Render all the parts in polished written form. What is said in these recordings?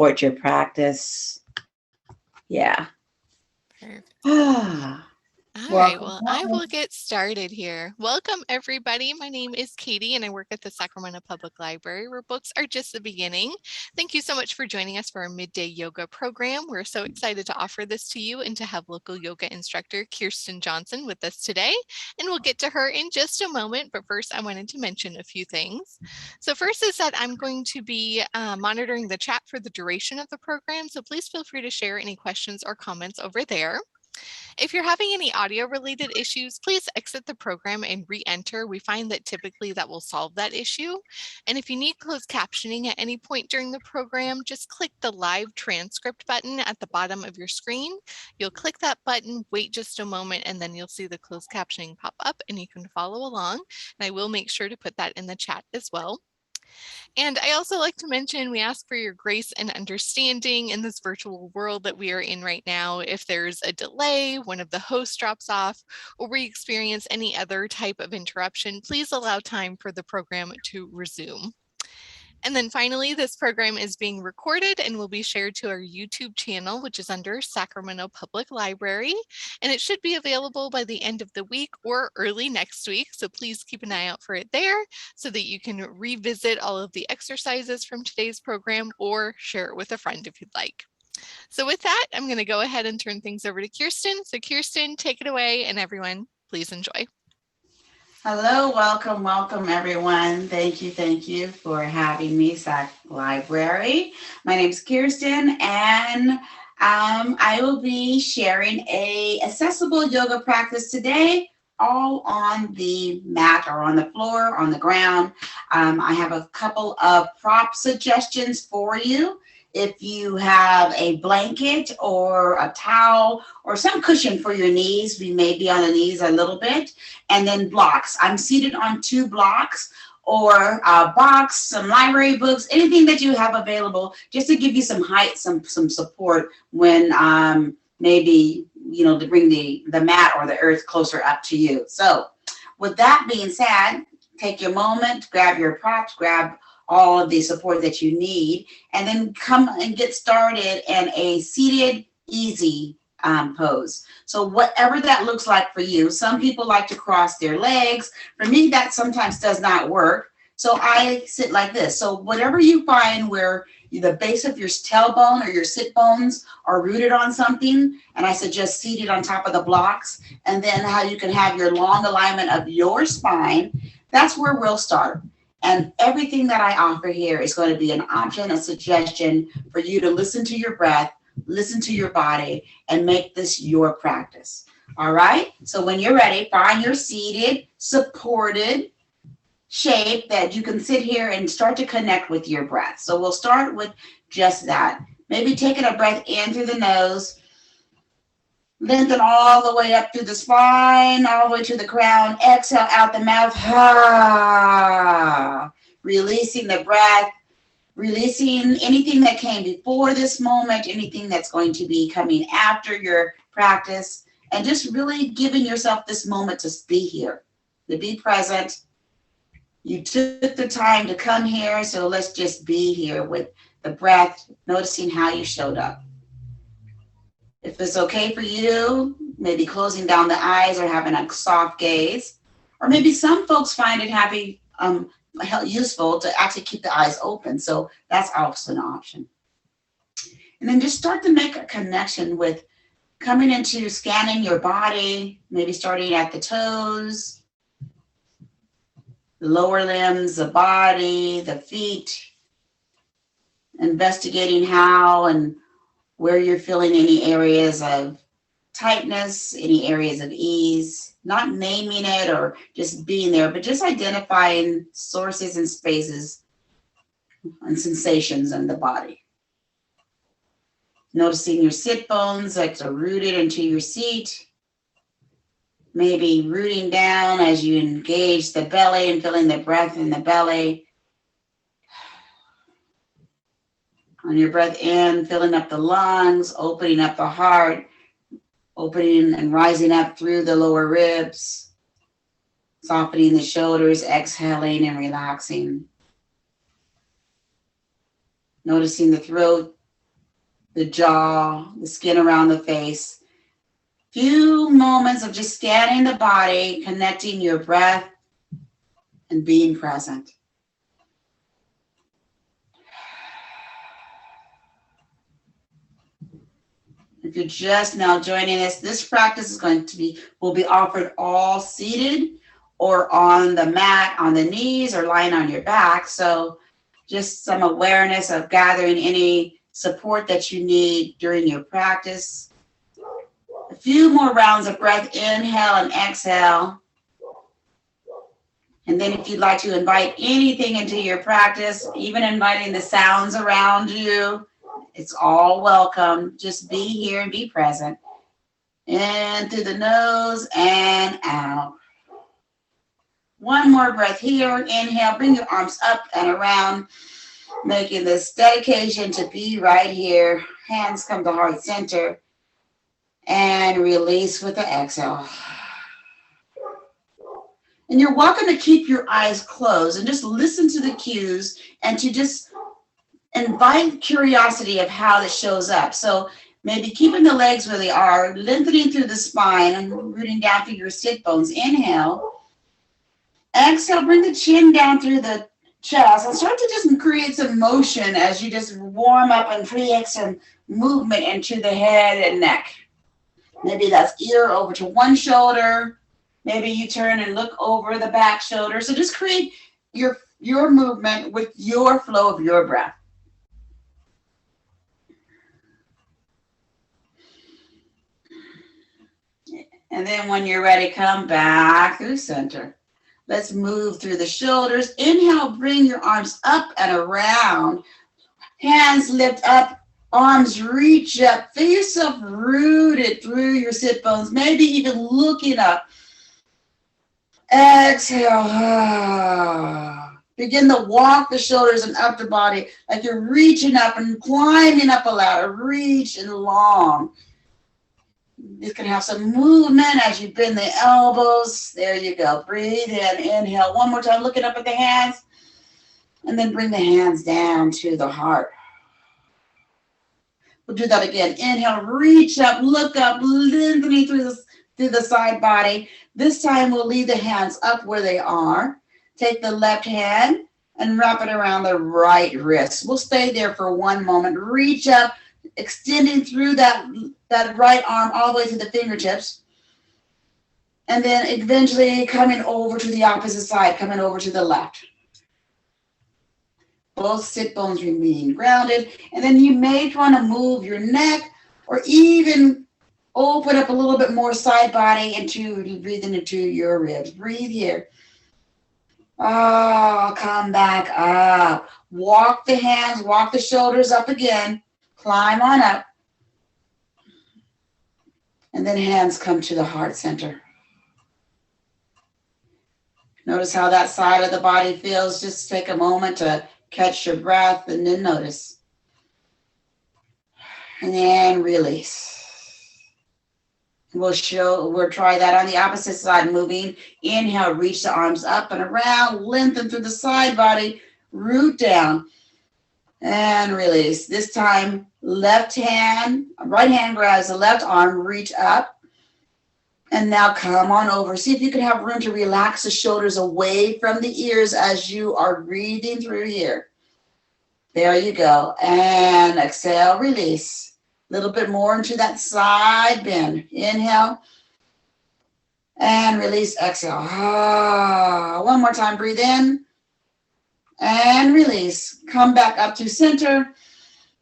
support your practice. Yeah. Perfect. Ah, All right, welcome, well, I welcome. will get started here. Welcome, everybody. My name is Katie, and I work at the Sacramento Public Library, where books are just the beginning. Thank you so much for joining us for our midday yoga program. We're so excited to offer this to you and to have local yoga instructor Kirsten Johnson with us today. And we'll get to her in just a moment. But first, I wanted to mention a few things. So, first is that I'm going to be monitoring the chat for the duration of the program. So, please feel free to share any questions or comments over there. If you're having any audio related issues, please exit the program and re-enter. We find that typically that will solve that issue. And if you need closed captioning at any point during the program, just click the live transcript button at the bottom of your screen. You'll click that button, wait just a moment, and then you'll see the closed captioning pop up and you can follow along. And I will make sure to put that in the chat as well. And I also like to mention we ask for your grace and understanding in this virtual world that we are in right now. If there's a delay, one of the hosts drops off, or we experience any other type of interruption, please allow time for the program to resume. And then finally, this program is being recorded and will be shared to our YouTube channel, which is under Sacramento Public Library. And it should be available by the end of the week or early next week. So please keep an eye out for it there so that you can revisit all of the exercises from today's program or share it with a friend if you'd like. So with that, I'm going to go ahead and turn things over to Kirsten. So Kirsten, take it away, and everyone, please enjoy. Hello, welcome, welcome, everyone. Thank you for having me, Sac Library. My name is Kirsten, and I will be sharing a accessible yoga practice today, all on the mat or on the floor, on the ground. I have a couple of prop suggestions for you. If you have a blanket or a towel or some cushion for your knees, we may be on the knees a little bit, and then blocks. I'm seated on 2 blocks or a box, some library books, anything that you have available, just to give you some height, some support when maybe, to bring the mat or the earth closer up to you. So with that being said, take your moment, grab your props, grab all of the support that you need, and then come and get started in a seated, easy pose. So whatever that looks like for you. Some people like to cross their legs. For me, that sometimes does not work. So I sit like this. So whatever you find where the base of your tailbone or your sit bones are rooted on something, and I suggest seated on top of the blocks, and then how you can have your long alignment of your spine, that's where we'll start. And everything that I offer here is going to be an option, a suggestion for you to listen to your breath, listen to your body, and make this your practice. All right? So when you're ready, find your seated, supported shape that you can sit here and start to connect with your breath. So we'll start with just that. Maybe taking a breath in through the nose, lengthen all the way up through the spine, all the way to the crown. Exhale out the mouth. Releasing the breath, releasing anything that came before this moment, anything that's going to be coming after your practice, and just really giving yourself this moment to be here, to be present. You took the time to come here, so let's just be here with the breath, noticing how you showed up. If it's okay for you, maybe closing down the eyes or having a soft gaze. Or maybe some folks find it useful to actually keep the eyes open. So that's also an option. And then just start to make a connection with coming into scanning your body, maybe starting at the toes, the lower limbs, the body, the feet, investigating how and where you're feeling any areas of tightness, any areas of ease, not naming it or just being there, but just identifying sources and spaces and sensations in the body. Noticing your sit bones that are rooted into your seat, maybe rooting down as you engage the belly and feeling the breath in the belly. On your breath in, filling up the lungs, opening up the heart, opening and rising up through the lower ribs, softening the shoulders, exhaling and relaxing. Noticing the throat the jaw, the skin around the face. Few moments of just scanning the body, connecting your breath, and being present. If you're just now joining us, this practice will be offered all seated or on the mat, on the knees, or lying on your back. So just some awareness of gathering any support that you need during your practice. A few more rounds of breath, inhale and exhale. And then if you'd like to invite anything into your practice, even inviting the sounds around you, it's all welcome. Just be here and be present. In through the nose and out. One more breath here. Inhale, bring your arms up and around, making this dedication to be right here. Hands come to heart center. And release with the exhale. And you're welcome to keep your eyes closed and just listen to the cues and to just invite curiosity of how it shows up. So maybe keeping the legs where they are, lengthening through the spine and rooting down through your sit bones. Inhale. Exhale, bring the chin down through the chest and start to just create some motion as you just warm up and create some movement into the head and neck. Maybe that's ear over to one shoulder. Maybe you turn and look over the back shoulder. So just create your movement with your flow of your breath. And then when you're ready, come back through center. Let's move through the shoulders. Inhale, bring your arms up and around. Hands lift up. Arms reach up, feel yourself rooted through your sit bones, maybe even looking up. Exhale. Begin to walk the shoulders and up the body like you're reaching up and climbing up a ladder, reach and long. You can have some movement as you bend the elbows. There you go. Breathe in, inhale. One more time, looking up at the hands. And then bring the hands down to the heart. We'll do that again. Inhale, reach up, look up, lengthening through the side body. This time we'll leave the hands up where they are. Take the left hand and wrap it around the right wrist. We'll stay there for one moment. Reach up, extending through that right arm all the way to the fingertips. And then eventually coming over to the opposite side, coming over to the left. Both sit bones remain grounded. And then you may want to move your neck or even open up a little bit more side body into breathing into your ribs. Breathe here. Come back up. Walk the hands, walk the shoulders up again. Climb on up. And then hands come to the heart center. Notice how that side of the body feels. Just take a moment to catch your breath and then notice. And then release. We'll try that on the opposite side, moving. Inhale, reach the arms up and around, lengthen through the side body, root down, and release. This time, right hand grabs the left arm, reach up, and now come on over. See if you can have room to relax the shoulders away from the ears as you are breathing through here. There you go. And exhale, release. A little bit more into that side bend. Inhale. And release, exhale. One more time, breathe in. And release. Come back up to center.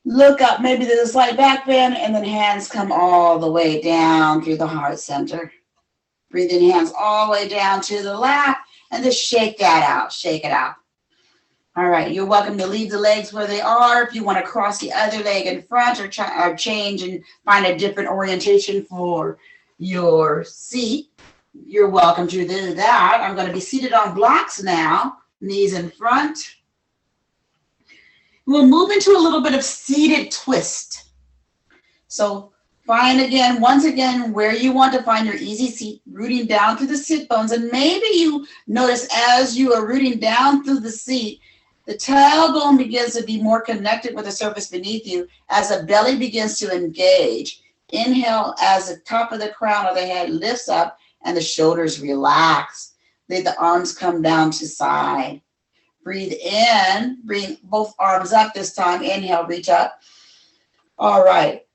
Look up, maybe there's a slight back bend, and then hands come all the way down through the heart center. Breathing hands all the way down to the lap, and just shake that out, shake it out. All right, you're welcome to leave the legs where they are. If you want to cross the other leg in front or change and find a different orientation for your seat, you're welcome to do that. I'm going to be seated on blocks now, knees in front. We'll move into a little bit of seated twist. So find once again, where you want to find your easy seat, rooting down through the sit bones. And maybe you notice as you are rooting down through the seat, The tailbone begins to be more connected with the surface beneath you as the belly begins to engage. Inhale as the top of the crown of the head lifts up and the shoulders relax. Let the arms come down to side. Breathe in, bring both arms up this time. Inhale, reach up. All right.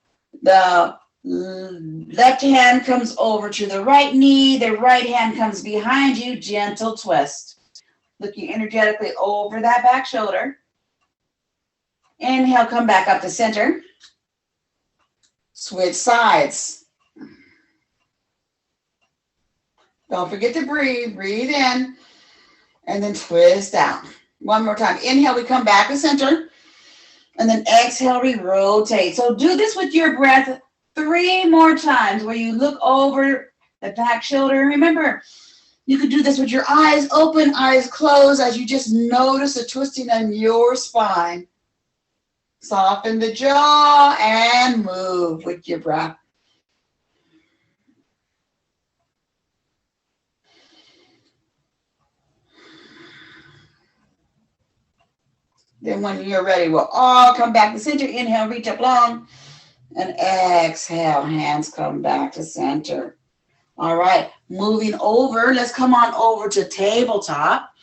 The left hand comes over to the right knee. The right hand comes behind you. Gentle twist. Looking energetically over that back shoulder. Inhale, come back up to center. Switch sides. Don't forget to breathe. Breathe in. And then twist out. One more time. Inhale, we come back to center. And then exhale, we rotate. So do this with your breath 3 more times where you look over the back shoulder. Remember, you could do this with your eyes open, eyes closed, as you just notice the twisting in your spine. Soften the jaw and move with your breath. Then when you're ready, we'll all come back to center. Inhale, reach up long. And exhale, hands come back to center. All right, moving over, let's come on over to tabletop.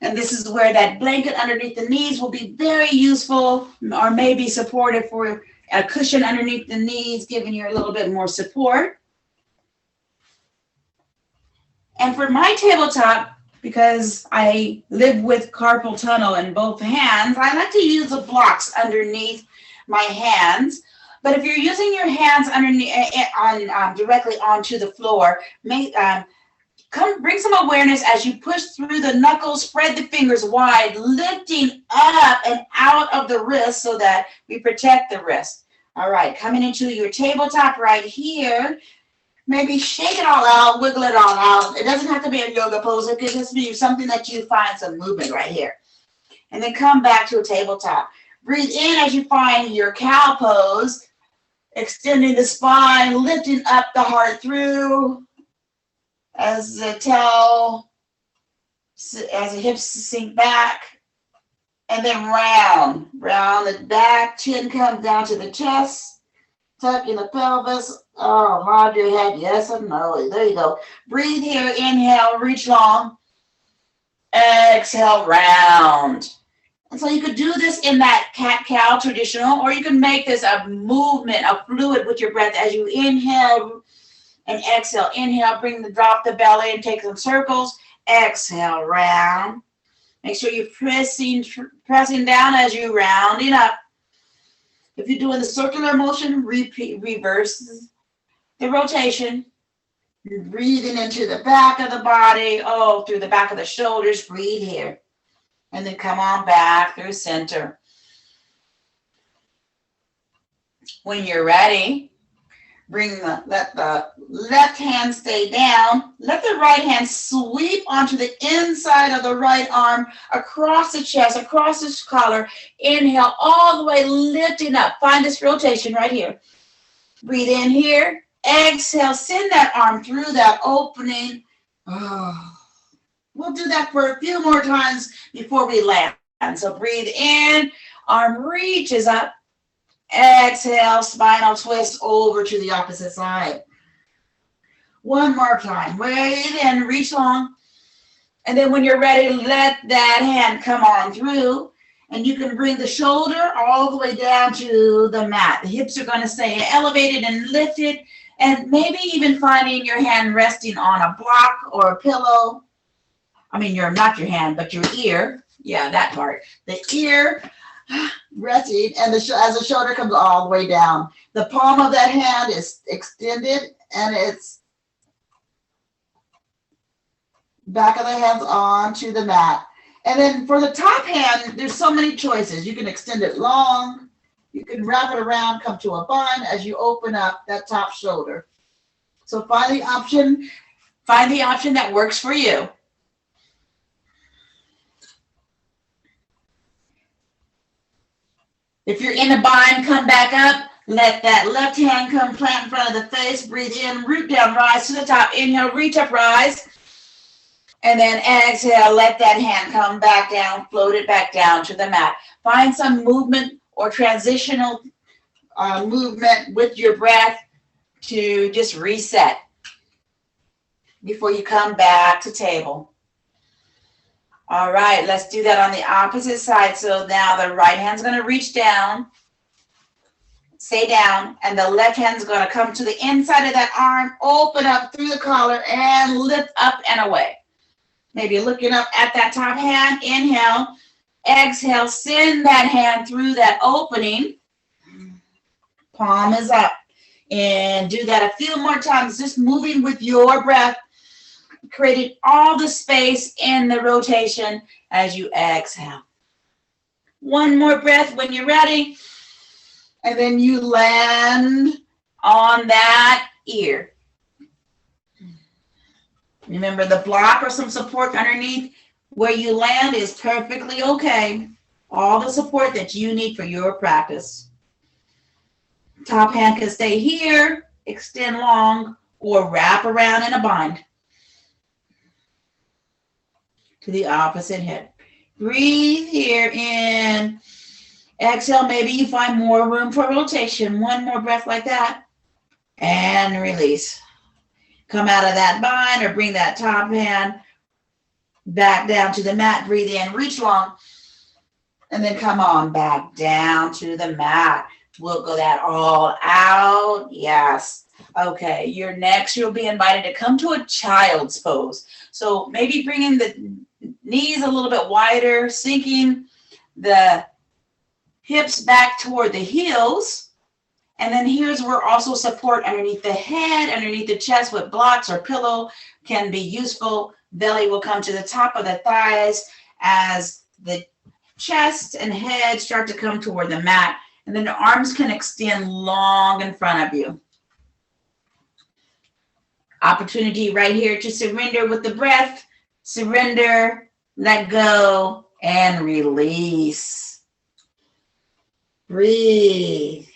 And this is where that blanket underneath the knees will be very useful, or maybe supportive for a cushion underneath the knees, giving you a little bit more support. And for my tabletop, because I live with carpal tunnel in both hands, I like to use the blocks underneath my hands. But if you're using your hands underneath directly onto the floor, bring some awareness as you push through the knuckles, spread the fingers wide, lifting up and out of the wrist so that we protect the wrist. All right, coming into your tabletop right here. Maybe shake it all out, wiggle it all out. It doesn't have to be a yoga pose. It could just be something that you find some movement right here. And then come back to a tabletop. Breathe in as you find your cow pose, extending the spine, lifting up the heart through as the hips sink back. And then round the back, chin comes down to the chest, tucking the pelvis. Oh, nod your head, yes and no. There you go. Breathe here, inhale, reach long. Exhale, round. And so you could do this in that cat-cow traditional, or you can make this a movement, a fluid with your breath as you inhale and exhale. Inhale, drop the belly and take some circles. Exhale, round. Make sure you're pressing down as you rounding up. If you're doing the circular motion, reverse the rotation. You're breathing into the back of the body, through the back of the shoulders. Breathe here. And then come on back through center. When you're ready, let the left hand stay down. Let the right hand sweep onto the inside of the right arm, across the chest, across the collar. Inhale all the way, lifting up. Find this rotation right here. Breathe in here. Exhale, send that arm through that opening. We'll do that for a few more times before we land. So breathe in, arm reaches up. Exhale, spinal twist over to the opposite side. One more time. Wait in, reach long. And then when you're ready, let that hand come on through. And you can bring the shoulder all the way down to the mat. The hips are going to stay elevated and lifted. And maybe even finding your hand resting on a block or a pillow. Not your hand, but your ear. Yeah, that part. The ear resting, and as the shoulder comes all the way down. The palm of that hand is extended, and it's back of the hands onto the mat. And then for the top hand, there's so many choices. You can extend it long. You can wrap it around, come to a bind as you open up that top shoulder. So find the option that works for you. If you're in a bind, come back up. Let that left hand come plant in front of the face. Breathe in, root down, rise to the top. Inhale, reach up, rise. And then exhale, let that hand come back down, float it back down to the mat. Find some movement or transitional movement with your breath to just reset before you come back to table. All right, let's do that on the opposite side. So now the right hand's going to reach down, stay down, and the left hand's going to come to the inside of that arm, open up through the collar, and lift up and away. Maybe looking up at that top hand, inhale, exhale, send that hand through that opening. Palm is up. And do that a few more times, just moving with your breath, creating all the space in the rotation as you exhale. One more breath when you're ready. And then you land on that ear. Remember, the block or some support underneath where you land is perfectly okay. All the support that you need for your practice. Top hand can stay here, extend long, or wrap around in a bind to the opposite hip. Breathe here in. Exhale, maybe you find more room for rotation. One more breath like that. And release. Come out of that bind or bring that top hand back down to the mat. Breathe in, reach long. And then come on back down to the mat. We'll go that all out. Yes. Okay. You're next. You'll be invited to come to a child's pose. So maybe bringing the knees a little bit wider, sinking the hips back toward the heels. And then here's where also support underneath the head, underneath the chest with blocks or pillow can be useful. Belly will come to the top of the thighs as the chest and head start to come toward the mat. And then the arms can extend long in front of you. Opportunity right here to surrender with the breath. Surrender, let go, and release. Breathe.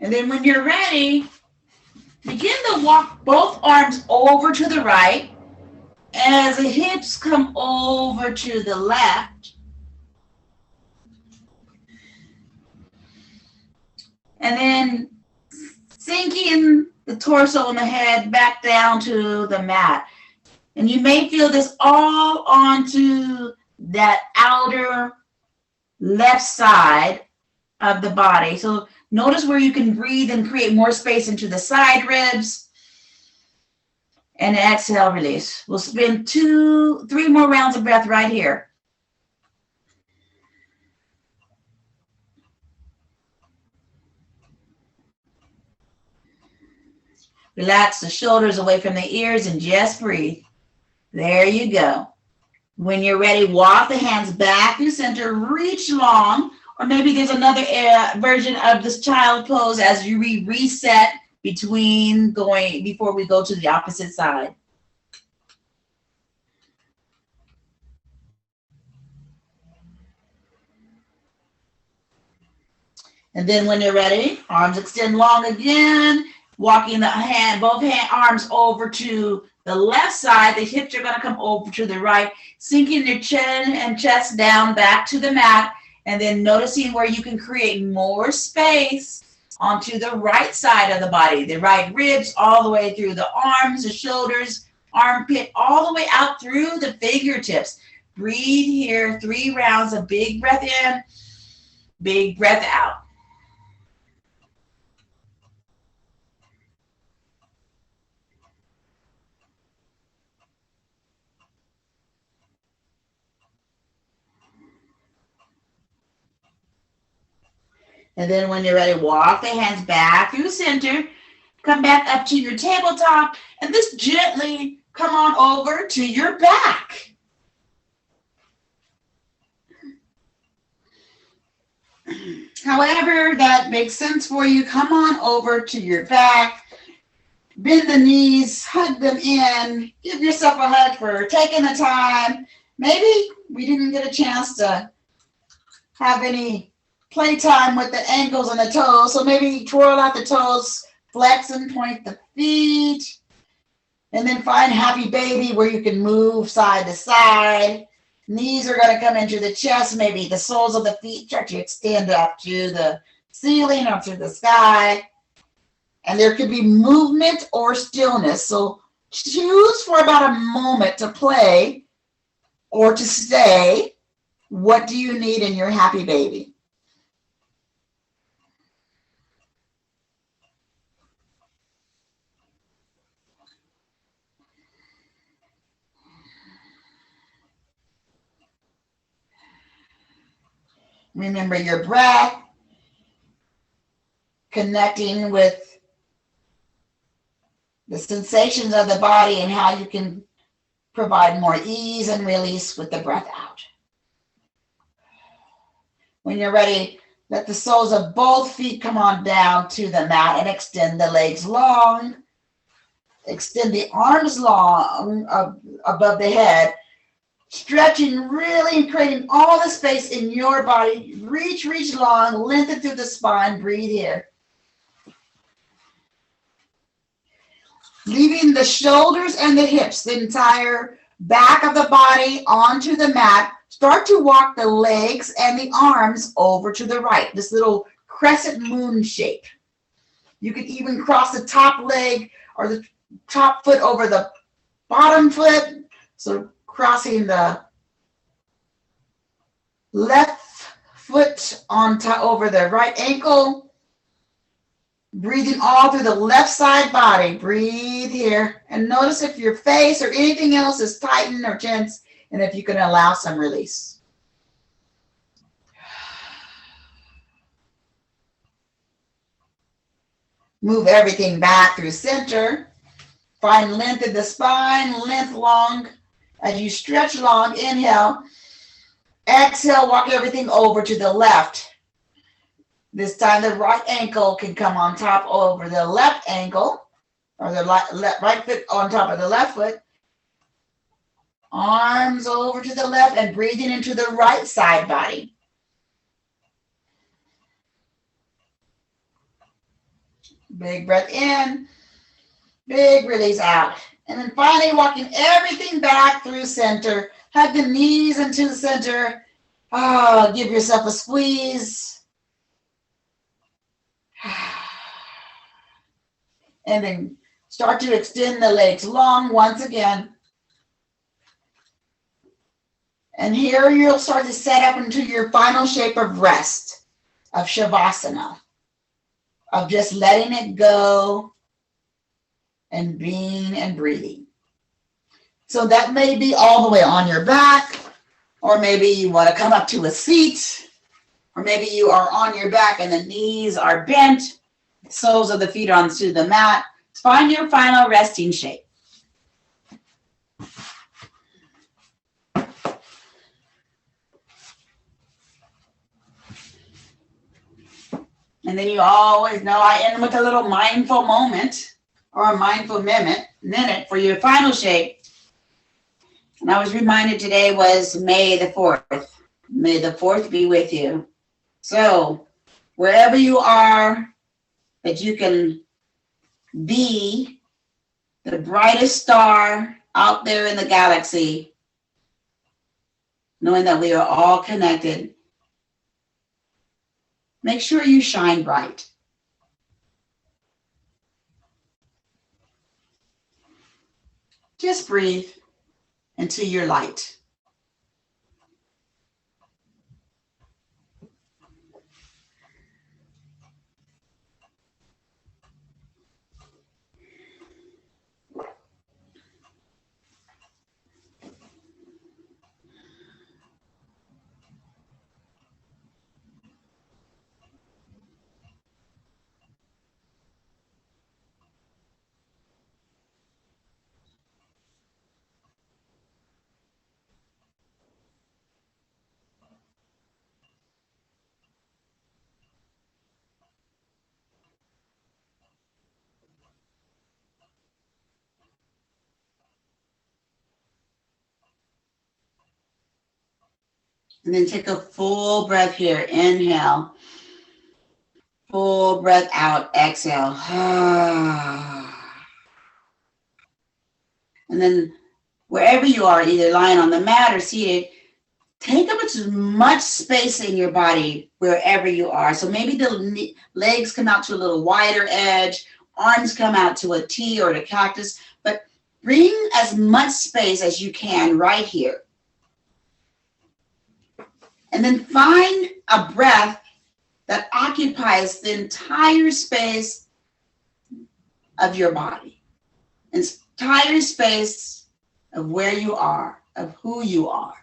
And then when you're ready, begin to walk both arms over to the right as the hips come over to the left. And then sinking the torso and the head back down to the mat. And you may feel this all onto that outer left side of the body. So notice where you can breathe and create more space into the side ribs. And exhale, release. We'll spin 3 more rounds of breath right here. Relax the shoulders away from the ears and just breathe. There you go. When you're ready, walk the hands back through center, reach long, or maybe there's another version of this child pose as you reset before we go to the opposite side. And then when you're ready, arms extend long again, walking both arms over to the left side. The hips are going to come over to the right, sinking your chin and chest down back to the mat, and then noticing where you can create more space onto the right side of the body, the right ribs all the way through the arms, the shoulders, armpit, all the way out through the fingertips. Breathe here, 3 rounds of big breath in, big breath out. And then when you're ready, walk the hands back through center, come back up to your tabletop, and just gently come on over to your back. However that makes sense for you, come on over to your back. Bend the knees, hug them in, give yourself a hug for taking the time. Maybe we didn't get a chance to have any playtime with the ankles and the toes, so maybe twirl out the toes, flex and point the feet, and then find happy baby where you can move side to side. Knees are going to come into the chest, maybe the soles of the feet start to extend up to the ceiling, up to the sky. And there could be movement or stillness. So choose for about a moment to play or to stay. What do you need in your happy baby? Remember your breath, connecting with the sensations of the body and how you can provide more ease and release with the breath out. When you're ready, let the soles of both feet come on down to the mat and extend the legs long. Extend the arms long above the head, stretching really, creating all the space in your body. Reach long, lengthen through the spine. Breathe here. Leaving the shoulders and the hips, the entire back of the body onto the mat. Start to walk the legs and the arms over to the right, this little crescent moon shape. You can even cross the top leg or the top foot over the bottom foot. So crossing the left foot on top over the right ankle. Breathing all through the left side body. Breathe here. And notice if your face or anything else is tightened or tense, and if you can allow some release. Move everything back through center. Find length in the spine, length long. As you stretch long, inhale. Exhale, walk everything over to the left. This time the right ankle can come on top over the left ankle, or the right foot on top of the left foot. Arms over to the left and breathing into the right side body. Big breath in, big release out. And then finally walking everything back through center. Hug the knees into the center. Give yourself a squeeze. And then start to extend the legs long once again. And here you'll start to set up into your final shape of rest, of Shavasana, of just letting it go and being and breathing. So that may be all the way on your back, or maybe you want to come up to a seat, or maybe you are on your back and the knees are bent, soles of the feet onto the mat. Find your final resting shape. And then you always know I end with a little mindful moment or a mindful minute for your final shape. And I was reminded today was May the 4th. May the 4th be with you. So wherever you are, that you can be the brightest star out there in the galaxy, knowing that we are all connected. Make sure you shine bright. Just breathe into your light. And then take a full breath here. Inhale. Full breath out. Exhale. And then wherever you are, either lying on the mat or seated, take up as much space in your body wherever you are. So maybe the legs come out to a little wider edge, arms come out to a T or a cactus, but bring as much space as you can right here. And then find a breath that occupies the entire space of your body, entire space of where you are, of who you are.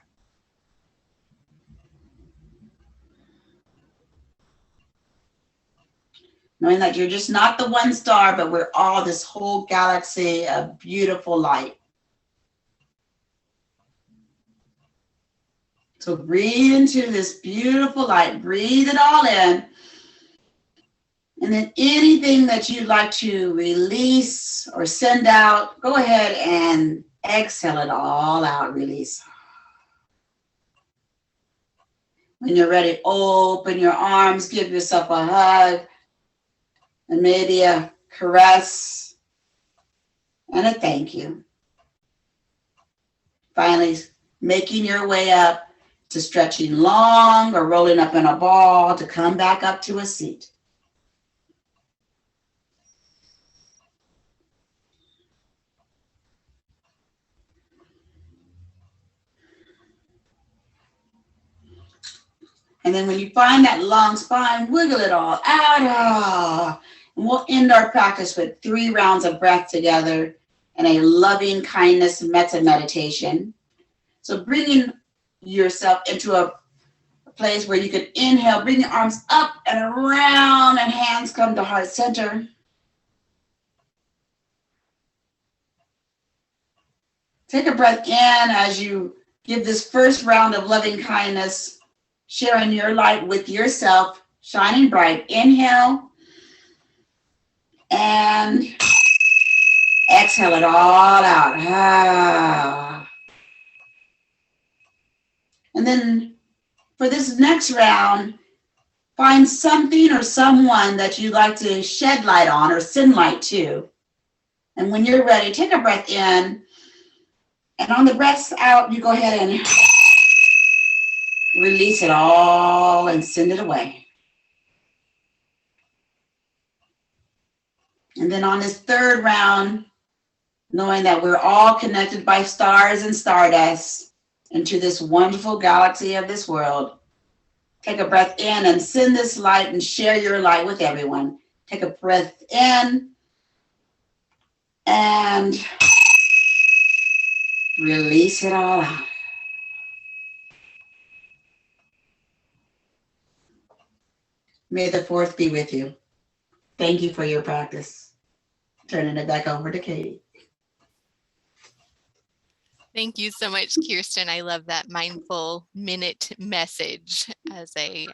Knowing that you're just not the one star, but we're all this whole galaxy of beautiful light. So breathe into this beautiful light. Breathe it all in. And then anything that you'd like to release or send out, go ahead and exhale it all out. Release. When you're ready, open your arms, give yourself a hug, and maybe a caress and a thank you. Finally, making your way up to stretching long or rolling up in a ball to come back up to a seat. And then when you find that long spine, wiggle it all out. And we'll end our practice with 3 rounds of breath together and a loving kindness metta meditation. So bringing yourself into a place where you can inhale, bring your arms up and around, and hands come to heart center. Take a breath in as you give this first round of loving kindness, sharing your light with yourself, shining bright. Inhale and exhale it all out. And then for this next round, find something or someone that you'd like to shed light on or send light to. And when you're ready, take a breath in. And on the breaths out, you go ahead and release it all and send it away. And then on this third round, knowing that we're all connected by stars and stardust into this wonderful galaxy of this world, take a breath in and send this light and share your light with everyone. Take a breath in and release it all out. May the 4th be with you. Thank you for your practice. Turning it back over to Katie. Thank you so much, Kirsten. I love that mindful minute message as a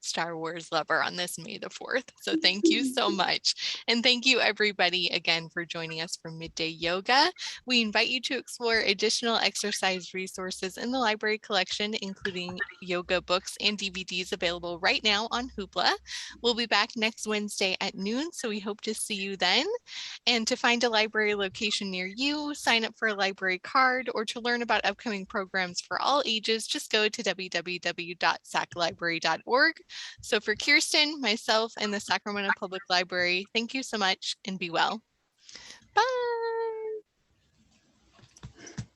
Star Wars lover on this May the 4th. So thank you so much. And thank you everybody again for joining us for Midday Yoga. We invite you to explore additional exercise resources in the library collection, including yoga books and DVDs available right now on Hoopla. We'll be back next Wednesday at noon, so we hope to see you then. And to find a library location near you, sign up for a library card, or to learn about upcoming programs for all ages, just go to www.saclibrary.org. So for Kirsten, myself, and the Sacramento Public Library, thank you so much and be well.